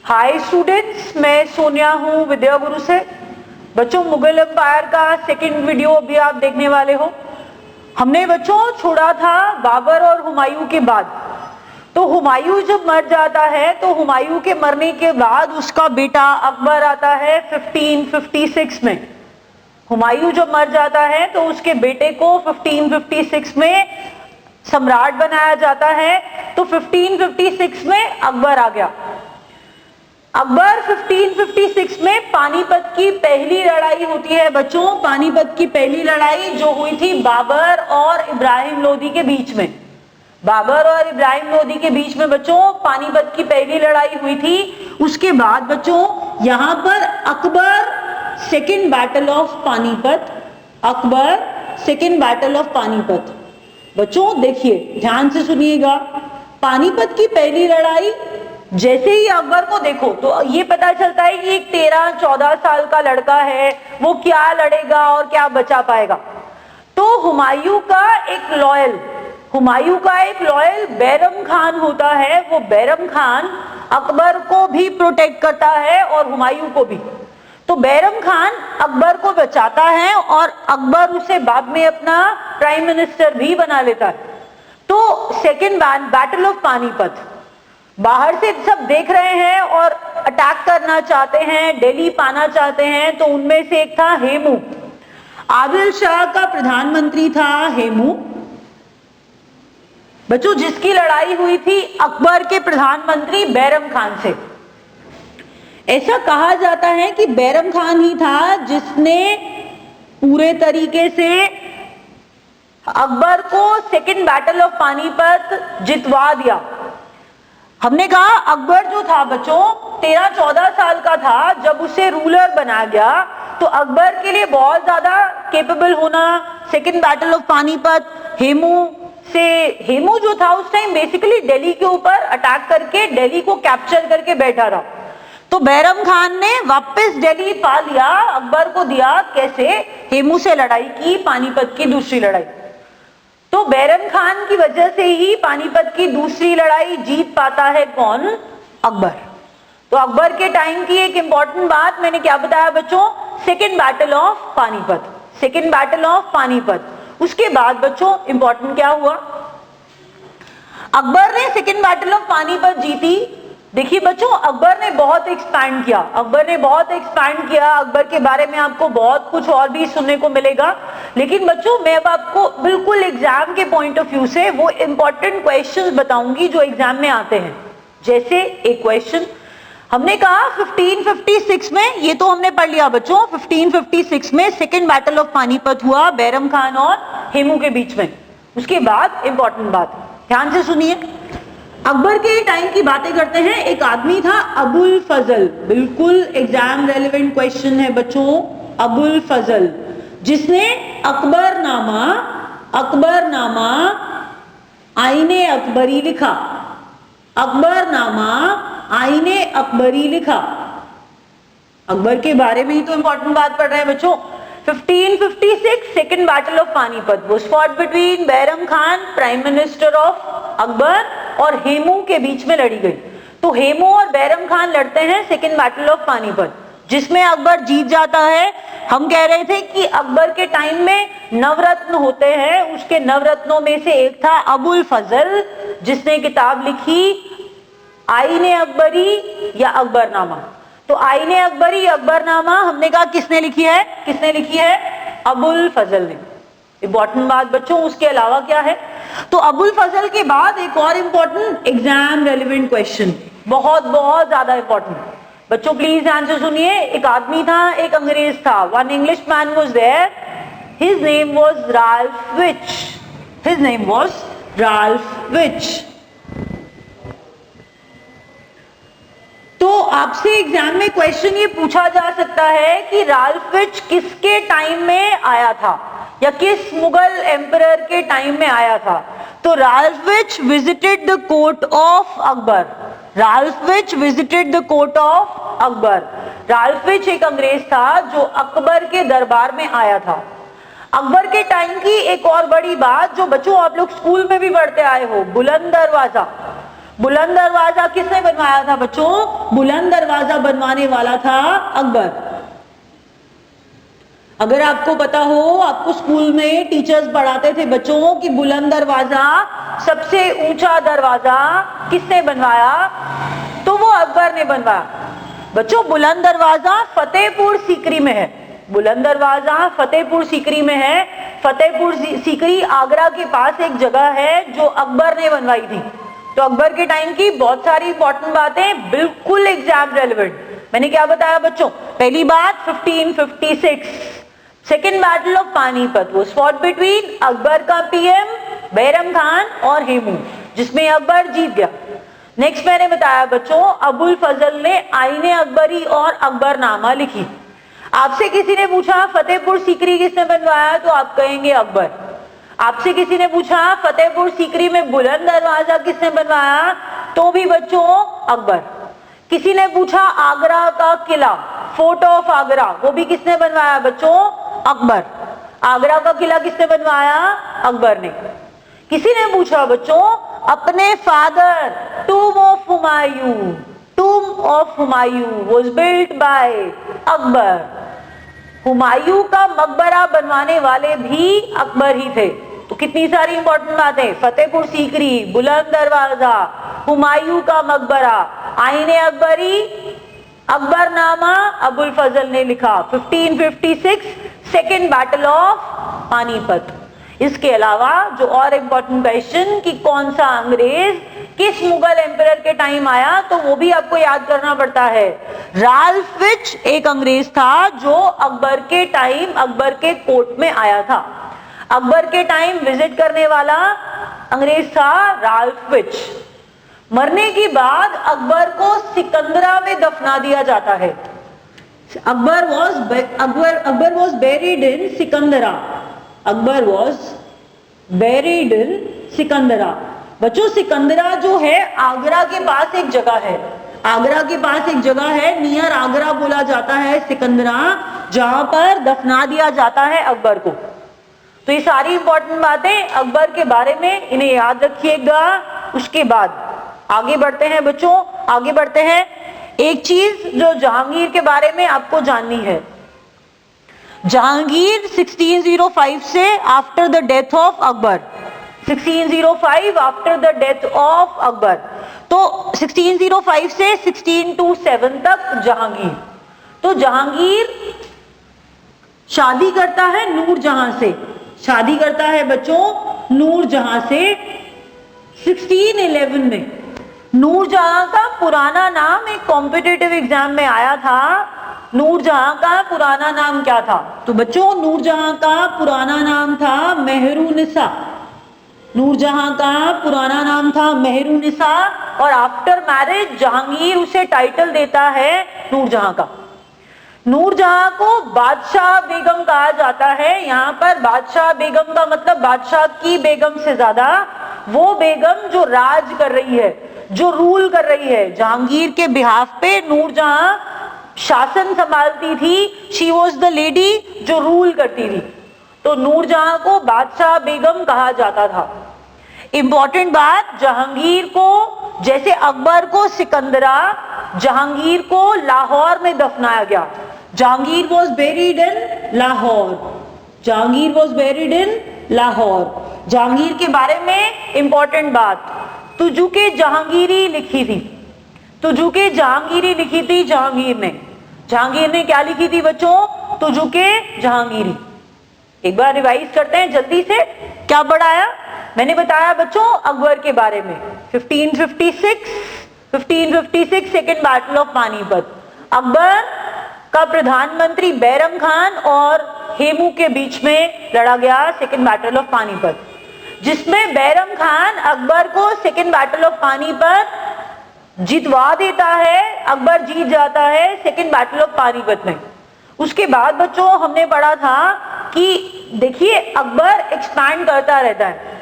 Hi students, मैं सोनिया हूँ विद्या गुरु से। बच्चों, मुगल एम्पायर का सेकंड वीडियो अभी आप देखने वाले हो। हमने बच्चों छोड़ा था बाबर और हुमायूं के बाद। तो हुमायूं जब मर जाता है तो हुमायूं के मरने के बाद उसका बेटा अकबर आता है 1556 में। हुमायूं जब मर जाता है तो उसके बेटे को 1556 में सम्राट बनाया जाता है। तो 1556 में अकबर आ गया। अकबर 1556 में पानीपत की पहली लड़ाई होती है बच्चों। पानीपत की पहली लड़ाई जो हुई थी बाबर और इब्राहिम लोदी के बीच में। बाबर और इब्राहिम लोदी के बीच में बच्चों पानीपत की पहली लड़ाई हुई थी। उसके बाद बच्चों यहां पर Akbar second battle of Panipat, Akbar second battle of Panipat. बच्चों देखिए, ध्यान से सुनिएगा। पानीपत की पहली लड़ाई जैसे ही अकबर को देखो तो ये पता चलता है कि एक 13-14 साल का लड़का है, वो क्या लड़ेगा और क्या बचा पाएगा। तो हुमायूं का एक लॉयल बैरम खान होता है। वो बैरम खान अकबर को भी प्रोटेक्ट करता है और हुमायूं को भी। तो बैरम खान अकबर को बचाता है और अकबर उसे बाद में अपना प्राइम मिनिस्टर भी बना लेता है। तो सेकेंड बैटल ऑफ पानीपत, बाहर से सब देख रहे हैं और अटैक करना चाहते हैं, दिल्ली पाना चाहते हैं। तो उनमें से एक था हेमू। आदिल शाह का प्रधानमंत्री था हेमू बच्चों, जिसकी लड़ाई हुई थी अकबर के प्रधानमंत्री बैरम खान से। ऐसा कहा जाता है कि बैरम खान ही था जिसने पूरे तरीके से अकबर को सेकेंड बैटल ऑफ पानीपत जितवा दिया। हमने कहा अकबर जो था बच्चों 13-14 साल का था जब उसे रूलर बनाया गया। तो अकबर के लिए बहुत ज्यादा कैपेबल होना, second battle of Panipat, Hemu जो था उस टाइम बेसिकली दिल्ली के ऊपर अटैक करके दिल्ली को कैप्चर करके बैठा रहा। तो बैरम खान ने वापस दिल्ली पा लिया, अकबर को दिया। कैसे? हेमू से लड़ाई की, पानीपत की दूसरी लड़ाई। तो बैरम खान की वजह से ही पानीपत की दूसरी लड़ाई जीत पाता है कौन? अकबर। तो अकबर के टाइम की एक इंपॉर्टेंट बात मैंने क्या बताया बच्चों? Second battle of Panipat, second battle of Panipat. उसके बाद बच्चों इंपॉर्टेंट क्या हुआ? अकबर ने सेकेंड बैटल ऑफ पानीपत जीती। देखिए बच्चों, अकबर ने बहुत एक्सपैंड किया, अकबर के बारे में आपको बहुत कुछ और भी सुनने को मिलेगा। लेकिन बच्चों मैं अब आपको बिल्कुल एग्जाम के पॉइंट ऑफ व्यू से वो इंपॉर्टेंट क्वेश्चंस बताऊंगी जो एग्जाम में आते हैं। जैसे एक क्वेश्चन हमने कहा 1556 में, ये तो हमने पढ़ लिया बच्चों, 1556 में सेकेंड बैटल ऑफ पानीपत हुआ बैरम खान और हेमू के बीच में। उसके बाद इंपॉर्टेंट बात, ध्यान से सुनिए। अकबर के टाइम की बातें करते हैं। एक आदमी था अबुल फजल, बिल्कुल एग्जाम रेलेवेंट क्वेश्चन है बच्चों, अबुल फजल, जिसने अकबरनामा आईने अकबरी लिखा। अकबरनामा आईने अकबरी लिखा। अकबर के बारे में ही तो इंपॉर्टेंट बात पढ़ रहे हैं बच्चों। 1556 second battle of Panipat was fought between Bairam Khan prime minister of Akbar और हेमू के बीच में लड़ी गई। तो हेमू और बैरम खान लड़ते हैं सेकेंड बैटल ऑफ पानीपत, जिसमें अकबर जीत जाता है। हम कह रहे थे कि अकबर के टाइम में नवरत्न होते हैं, उसके नवरत्नों में से एक था अबुल फजल, जिसने किताब लिखी आईने अकबरी या अकबरनामा। तो आईने अकबरी अकबरनामा हमने कहा किसने लिखी है? अबुल फजल ने। इंपॉर्टेंट बात बच्चों, उसके अलावा क्या है? तो अबुल फजल के बाद एक और इंपॉर्टेंट एग्जाम रेलेवेंट क्वेश्चन, बहुत बहुत ज्यादा इंपॉर्टेंट बच्चों, प्लीज ध्यान से सुनिए। एक आदमी था, एक अंग्रेज था। One English man was there, his name was Ralph Fitch. तो आपसे एग्जाम में क्वेश्चन ये पूछा जा सकता है कि राल्फ विच किसके टाइम में आया था या किस मुगल एम्परर के टाइम में आया था? तो Ralph Fitch visited the court of Akbar. Ralph Fitch एक अंग्रेज था जो अकबर के दरबार में आया था। अकबर के टाइम की एक और बड़ी बात जो बच्चों आप लोग स्कूल में भी पढ़ते आए हो, बुलंद दरवाजा। बुलंद दरवाजा किसने बनवाया था बच्चों? बुलंद दरवाजा बनवाने वाला था अकबर। अगर आपको पता हो, आपको स्कूल में टीचर्स पढ़ाते थे बच्चों कि बुलंद दरवाजा, सबसे ऊंचा दरवाजा किसने बनवाया, तो वो अकबर ने बनवाया। बच्चों बुलंद दरवाजा फतेहपुर सीकरी में है। बुलंद दरवाजा फतेहपुर सीकरी में है। फतेहपुर सीकरी आगरा के पास एक जगह है जो अकबर ने बनवाई थी। तो अकबर के टाइम की बहुत सारी इंपॉर्टेंट बातें बिल्कुल एग्जाम रेलेवेंट। मैंने क्या बताया बच्चों? पहली बात 1556 second battle of Panipat was fought between Akbar का पीएम बैरम खान और हेमू, जिसमें अकबर जीत गया। नेक्स्ट मैंने बताया बच्चों, अबुल फजल ने आईने अकबरी और अकबरनामा लिखी। आपसे किसी ने पूछा फतेहपुर सीकरी किसने बनवाया, तो आप कहेंगे अकबर। आपसे किसी ने पूछा फतेहपुर सीकरी में बुलंद दरवाजा किसने बनवाया, तो भी बच्चों अकबर। किसी ने पूछा आगरा का किला, फोर्ट ऑफ आगरा, वो भी किसने बनवाया बच्चों? अकबर। आगरा का किला किसने बनवाया? अकबर ने। किसी ने पूछा बच्चों अपने father टूम of Humayun, टूम of Humayun was built by Akbar. Humayun का मकबरा बनवाने वाले भी अकबर ही थे। तो कितनी सारी इंपॉर्टेंट बातें, फतेहपुर सीकरी, बुलंद दरवाजा, हुमायूं का मकबरा, आईने अकबरी, अकबरनामा अबुल फजल ने लिखा। 1556 सेकेंड बैटल ऑफ पानीपत। इसके अलावा जो और इंपॉर्टेंट क्वेश्चन कि कौन सा अंग्रेज किस मुगल एम्परर के टाइम आया, तो वो भी आपको याद करना पड़ता है। राल्फ विच एक अंग्रेज था जो अकबर के टाइम अकबर के कोर्ट में आया था। अकबर के टाइम विजिट करने वाला अंग्रेज था राल्फ विच। मरने के बाद अकबर को सिकंदरा में दफना दिया जाता है। Akbar was buried in Sikandra. Akbar was buried in Sikandra. बच्चों सिकंदरा जो है आगरा के पास एक जगह है। आगरा के पास एक जगह है, नियर आगरा बोला जाता है सिकंदरा, जहां पर दफना दिया जाता है अकबर को। तो ये सारी इंपॉर्टेंट बातें अकबर के बारे में, इन्हें याद रखिएगा। उसके बाद आगे बढ़ते हैं बच्चों, आगे बढ़ते हैं। एक चीज जो जहांगीर के बारे में आपको जाननी है, जहांगीर 1605 से after the death of Akbar, 1605 after the death of Akbar, तो 1605 से 1627 तक जहांगीर। तो जहांगीर शादी करता है नूरजहां से, शादी करता है बच्चों नूरजहां से 1611 में। नूरजहां का पुराना नाम एक कॉम्पिटिटिव एग्जाम में आया था। नूरजहां का पुराना नाम क्या था? तो बच्चों नूरजहां का पुराना नाम था मेहरुनिसा। नूरजहां का पुराना नाम था मेहरुनिसा और आफ्टर मैरिज जहांगीर उसे टाइटल देता है नूरजहां का। नूरजहां को बादशाह बेगम कहा जाता है। यहाँ पर बादशाह बेगम का मतलब बादशाह की बेगम से ज्यादा वो बेगम जो राज कर रही है, जो रूल कर रही है। जहांगीर के बिहाफ पे नूरजहां शासन संभालती थी। शी वॉज द लेडी जो रूल करती थी। तो नूरजहां को बादशाह बेगम कहा जाता था। इंपॉर्टेंट बात, जहांगीर को जैसे अकबर को सिकंदरा, जहांगीर को लाहौर में दफनाया गया। Jahangir was buried in Lahore. Jahangir was buried in Lahore. Jahangir के बारे में इंपॉर्टेंट बात, तुजुके जहांगीरी लिखी थी। तुजुके जहांगीरी लिखी थी जहांगीर ने। जहांगीर ने क्या लिखी थी बच्चों? तुजुके जहांगीरी। एक बार रिवाइज करते हैं जल्दी से। क्या पढ़ाया? मैंने बताया बच्चों अकबर के बारे में 1556 second battle of Panipat. Akbar का प्रधानमंत्री बैरम खान और हेमू के बीच में लड़ा गया सेकेंड बैटल ऑफ पानीपत, जिसमें बैरम खान अकबर को सेकेंड बैटल ऑफ पानीपत जितवा देता है। अकबर जीत जाता है सेकेंड बैटल ऑफ पानीपत में। उसके बाद बच्चों हमने पढ़ा था कि देखिए अकबर एक्सपैंड करता रहता है,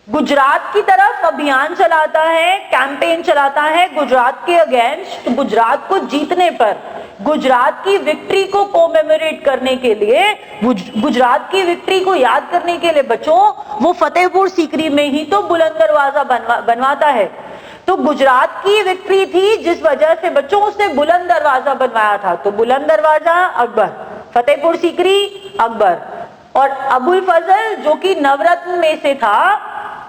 गुजरात की तरफ अभियान चलाता है, कैंपेन चलाता है गुजरात के अगेंस्ट। तो गुजरात को जीतने पर, गुजरात की विक्ट्री को कोमेमोरेट करने के लिए, गुजरात की विक्ट्री को याद करने के लिए बच्चों वो फतेहपुर सीकरी में ही तो बुलंद दरवाजा बनवाता है। तो गुजरात की विक्ट्री थी जिस वजह से बच्चों उसने बुलंद दरवाजा बनवाया था। तो बुलंद दरवाजा अकबर, फतेहपुर सीकरी अकबर, और अबुल फजल जो कि नवरत्न में से था,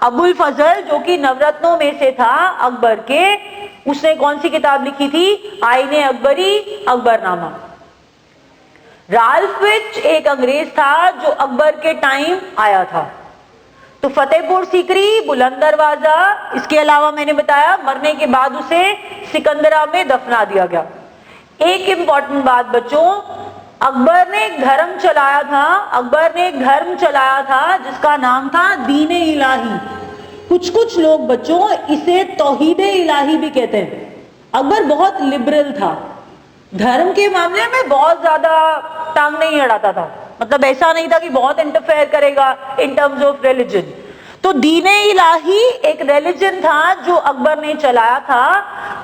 अबुल फजल जो कि नवरत्नों में से था अकबर के, उसने कौन सी किताब लिखी थी? आईने अकबरी, अकबरनामा। राल्फ विच एक अंग्रेज था जो अकबर के टाइम आया था। तो फतेहपुर सीकरी, बुलंद दरवाजा, इसके अलावा मैंने बताया मरने के बाद उसे सिकंदरा में दफना दिया गया। एक इंपॉर्टेंट बात बच्चों, अकबर ने एक धर्म चलाया था, अकबर ने एक धर्म चलाया था जिसका नाम था दीन-ए इलाही। कुछ लोग बच्चों इसे तौहीद-ए इलाही भी कहते हैं। अकबर बहुत लिबरल था, धर्म के मामले में बहुत ज्यादा टांग नहीं अड़ाता था, मतलब ऐसा नहीं था कि बहुत इंटरफेयर करेगा इन टर्म्स ऑफ रिलीजन। तो दीन-ए इलाही एक रिलीजन था जो अकबर ने चलाया था।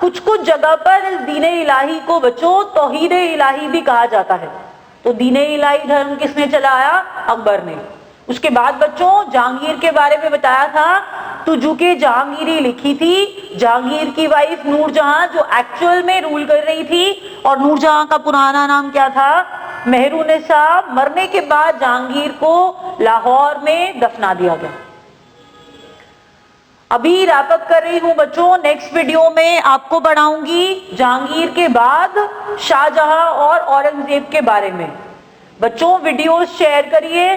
कुछ जगह पर इस दीन-ए इलाही को बच्चों तौहीद-ए इलाही भी कहा जाता है। तो दीन-ए इलाही धर्म किसने चलाया? अकबर ने। उसके बाद बच्चों जहांगीर के बारे में बताया था, तुजुके जहांगीरी लिखी थी। जहांगीर की वाइफ नूरजहां जो एक्चुअल में रूल कर रही थी, और नूरजहां का पुराना नाम क्या था? मेहरुनिसा। मरने के बाद जहांगीर को लाहौर में दफना दिया गया। अभी रैप अप कर रही हूं बच्चों, नेक्स्ट वीडियो में आपको पढ़ाऊंगी जहांगीर के बाद शाहजहां और औरंगजेब के बारे में। बच्चों वीडियोस शेयर करिए,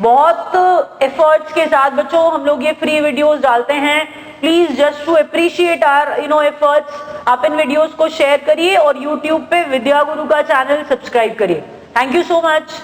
बहुत एफर्ट्स के साथ बच्चों हम लोग ये फ्री वीडियोस डालते हैं। Please just to appreciate our efforts आप इन वीडियोस को शेयर करिए और यूट्यूब पे विद्या गुरु का चैनल सब्सक्राइब करिए। Thank you so much.